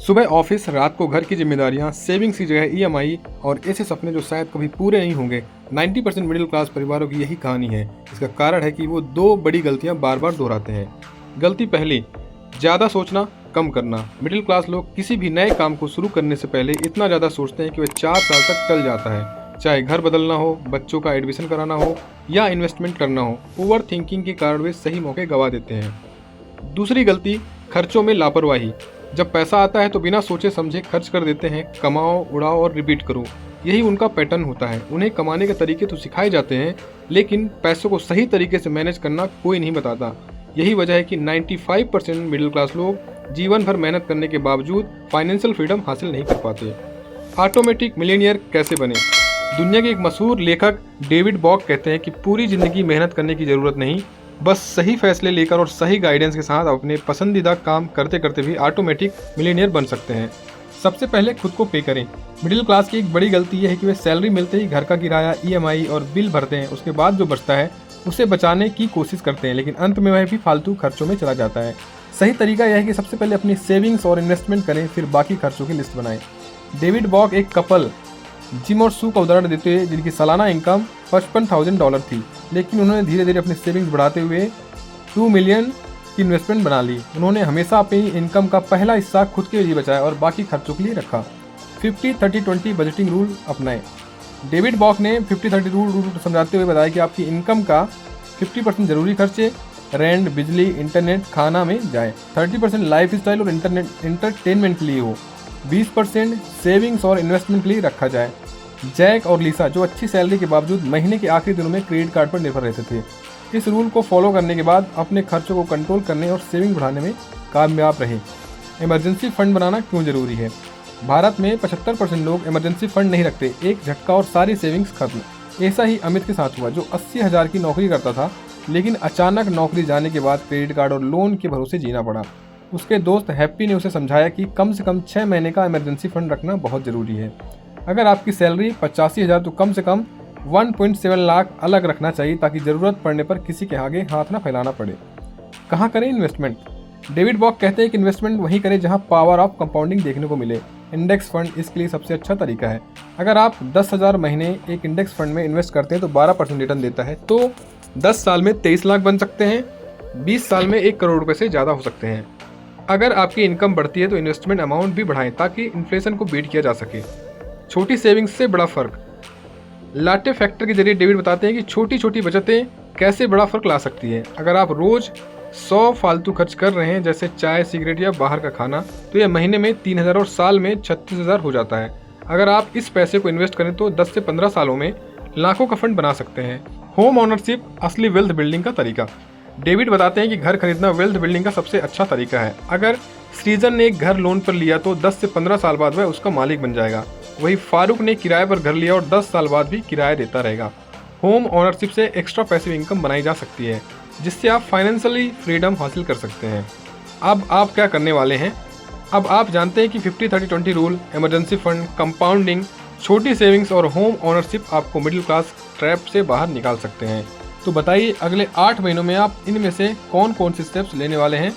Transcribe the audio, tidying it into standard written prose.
सुबह ऑफिस, रात को घर की जिम्मेदारियां, सेविंग्स की जगह ईएमआई और ऐसे सपने जो शायद कभी पूरे नहीं होंगे। 90% मिडिल क्लास परिवारों की यही कहानी है। इसका कारण है कि वो दो बड़ी गलतियां बार बार दोहराते हैं। गलती पहली, ज़्यादा सोचना कम करना। मिडिल क्लास लोग किसी भी नए काम को शुरू करने से पहले इतना ज़्यादा सोचते हैं कि वह 4 साल तक टल जाता है। चाहे घर बदलना हो, बच्चों का एडमिशन कराना हो या इन्वेस्टमेंट करना हो, ओवर थिंकिंग के कारण वे सही मौके गंवा देते हैं। दूसरी गलती, खर्चों में लापरवाही। जब पैसा आता है तो बिना सोचे समझे खर्च कर देते हैं। कमाओ, उड़ाओ और रिपीट करो, यही उनका पैटर्न होता है। उन्हें कमाने के तरीके तो सिखाए जाते हैं, लेकिन पैसों को सही तरीके से मैनेज करना कोई नहीं बताता। यही वजह है कि 95% मिडिल क्लास लोग जीवन भर मेहनत करने के बावजूद फाइनेंशियल फ्रीडम हासिल नहीं कर पाते। ऑटोमेटिक मिलियनियर कैसे बने? दुनिया के एक मशहूर लेखक डेविड बॉक कहते हैं कि पूरी जिंदगी मेहनत करने की जरूरत नहीं, बस सही फैसले लेकर और सही गाइडेंस के साथ अपने पसंदीदा काम करते करते भी ऑटोमेटिक मिलियनियर बन सकते हैं। सबसे पहले खुद को पे करें। मिडिल क्लास की एक बड़ी गलती यह है कि वे सैलरी मिलते ही घर का किराया, ईएमआई और बिल भरते हैं। उसके बाद जो बचता है उसे बचाने की कोशिश करते हैं, लेकिन अंत में वह भी फालतू खर्चों में चला जाता है। सही तरीका यह है कि सबसे पहले अपनी सेविंग्स और इन्वेस्टमेंट करें, फिर बाकी खर्चों की लिस्ट बनाएं। डेविड बॉक एक कपल जिम और सू का उदाहरण देते हुए जिनकी सालाना इनकम $55,000 थी, लेकिन उन्होंने धीरे धीरे अपनी सेविंग्स बढ़ाते हुए 2 मिलियन की इन्वेस्टमेंट बना ली। उन्होंने हमेशा अपनी इनकम का पहला हिस्सा खुद के लिए बचाया और बाकी खर्चों के लिए रखा। 50-30-20 बजटिंग रूल अपनाएं। डेविड बॉक ने 50-30 रूल समझाते हुए बताया कि आपकी इनकम का 50% जरूरी खर्चे, रेंट, बिजली, इंटरनेट, खाना में जाए, 30% लाइफ स्टाइल और इंटरटेनमेंट के लिए हो, 20% सेविंग्स और इन्वेस्टमेंट के लिए रखा जाए। जैक और लिसा, जो अच्छी सैलरी के बावजूद महीने के आखिरी दिनों में क्रेडिट कार्ड पर निर्भर रहते थे, इस रूल को फॉलो करने के बाद अपने खर्चों को कंट्रोल करने और सेविंग बढ़ाने में कामयाब रहे। इमरजेंसी फंड बनाना क्यों जरूरी है? भारत में 75% लोग इमरजेंसी फंड नहीं रखते। एक झटका और सारी सेविंग्स खत्म। ऐसा ही अमित के साथ हुआ, जो 80,000 की नौकरी करता था, लेकिन अचानक नौकरी जाने के बाद क्रेडिट कार्ड और लोन के भरोसे जीना पड़ा। उसके दोस्त हैप्पी ने उसे समझाया कि कम से कम 6 महीने का इमरजेंसी फंड रखना बहुत ज़रूरी है। अगर आपकी सैलरी 85,000 तो कम से कम 1.7 लाख अलग रखना चाहिए, ताकि ज़रूरत पड़ने पर किसी के आगे हाथ ना फैलाना पड़े। कहाँ करें इन्वेस्टमेंट? डेविड बॉक कहते हैं कि इन्वेस्टमेंट वहीं करें जहां पावर ऑफ कंपाउंडिंग देखने को मिले। इंडेक्स फंड इसके लिए सबसे अच्छा तरीका है। अगर आप 10,000 महीने एक इंडेक्स फंड में इन्वेस्ट करते हैं तो 12% रिटर्न देता है, तो 10 साल में 23 लाख बन सकते हैं, 20 साल में 1 करोड़ रुपये से ज़्यादा हो सकते हैं। अगर आपकी इनकम बढ़ती है तो इन्वेस्टमेंट अमाउंट भी बढ़ाएं, ताकि इन्फ्लेशन को बीट किया जा सके। छोटी सेविंग्स से बड़ा फर्क। लाटे फैक्टर के जरिए डेविड बताते हैं कि छोटी छोटी बचतें कैसे बड़ा फर्क ला सकती है। अगर आप रोज 100 फालतू खर्च कर रहे हैं, जैसे चाय, सिगरेट या बाहर का खाना, तो यह महीने में 3,000 और साल में 36,000 हो जाता है। अगर आप इस पैसे को इन्वेस्ट करें तो 10 से 15 सालों में लाखों का फंड बना सकते हैं। होम ओनरशिप असली वेल्थ बिल्डिंग का तरीका। डेविड बताते हैं कि घर खरीदना वेल्थ बिल्डिंग का सबसे अच्छा तरीका है। अगर सृजन ने एक घर लोन पर लिया तो 10 से 15 साल बाद वह उसका मालिक बन जाएगा। वही फारूक ने किराए पर घर लिया और 10 साल बाद भी किराया देता रहेगा। होम ओनरशिप से एक्स्ट्रा पैसिव इनकम बनाई जा सकती है, जिससे आप फाइनेंशियली फ्रीडम हासिल कर सकते हैं। अब आप क्या करने वाले हैं? अब आप जानते हैं कि 50-30-20 रूल, इमरजेंसी फंड, कंपाउंडिंग, छोटी सेविंग्स और होम ओनरशिप आपको मिडिल क्लास ट्रैप से बाहर निकाल सकते हैं। तो बताइए, अगले 8 महीनों में आप इनमें से कौन कौन से स्टेप्स लेने वाले हैं?